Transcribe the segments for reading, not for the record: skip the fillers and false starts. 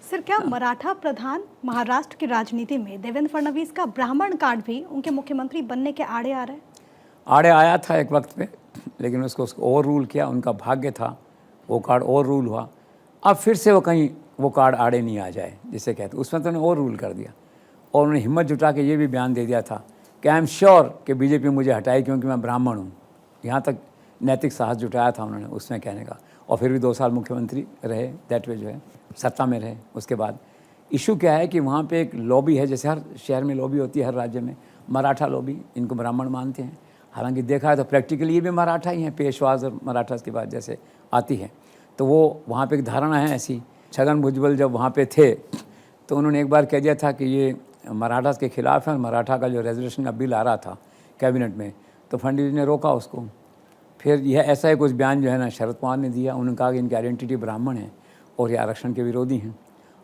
Sir, क्या मराठा प्रधान महाराष्ट्र की राजनीति में देवेंद्र फडणवीस का ब्राह्मण कार्ड भी उनके मुख्यमंत्री बनने के आड़े आ रहा है? आड़े आया था एक वक्त पे, लेकिन उसको ओवर रूल किया, उनका भाग्य था, वो कार्ड ओवर रूल हुआ। अब फिर से वो कहीं वो कार्ड आड़े नहीं आ जाए, जिसे कहते, उसमें तो उन्होंने ओवर रूल कर दिया। और उन्होंने हिम्मत जुटा के ये भी बयान दे दिया था कि आई एम श्योर कि बीजेपी मुझे हटाए क्योंकि मैं ब्राह्मण हूँ। यहाँ तक नैतिक साहस जुटाया था उन्होंने उसमें कहने का। और फिर भी 2 साल मुख्यमंत्री रहे, दैट वे जो है सत्ता में रहे। उसके बाद इशू क्या है कि वहाँ पे एक लॉबी है, जैसे हर शहर में लॉबी होती है, हर राज्य में मराठा लॉबी, इनको ब्राह्मण मानते हैं। हालांकि देखा है तो प्रैक्टिकली ये भी मराठा ही हैं, पेशवाज और मराठास की बात जैसे आती है। तो वो वहाँ पे एक धारणा है ऐसी। छगन भुजबल जब वहाँ पे थे तो उन्होंने एक बार कह दिया था कि ये मराठास के खिलाफ़ है, और मराठा का जो रेजोल्यूशन का बिल आ रहा था कैबिनेट में, तो फडणवीस ने रोका उसको। फिर यह ऐसा ही कुछ बयान जो है ना शरद पवार ने दिया, उन्होंने कहा कि इनकी आइडेंटिटी ब्राह्मण है और ये आरक्षण के विरोधी हैं।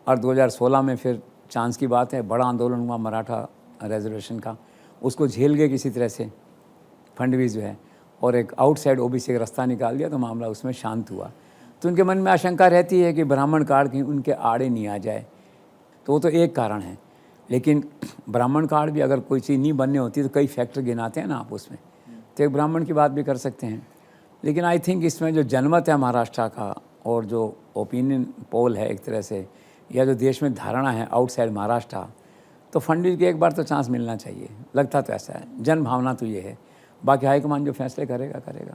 और 2016 में फिर चांस की बात है, बड़ा आंदोलन हुआ मराठा रेजर्वेशन का, उसको झेल गए किसी तरह से फडणवीस जो है, और एक आउटसाइड ओबीसी का रास्ता निकाल दिया, तो मामला उसमें शांत हुआ। तो उनके मन में आशंका रहती है कि ब्राह्मण कार्ड कहीं उनके आड़े नहीं आ जाए, तो वो तो एक कारण है। लेकिन ब्राह्मण कार्ड भी अगर कोई चीज़ नहीं बनने होती तो कई फैक्टर गिनाते हैं ना आप उसमें, तो एक ब्राह्मण की बात भी कर सकते हैं। लेकिन आई थिंक इसमें जो जनमत है महाराष्ट्र का, और जो ओपिनियन पोल है एक तरह से, या जो देश में धारणा है आउटसाइड महाराष्ट्र, तो फडणवीस के एक बार तो चांस मिलना चाहिए, लगता तो ऐसा है, जन भावना तो ये है। बाकी हाईकमान जो फैसले करेगा करेगा।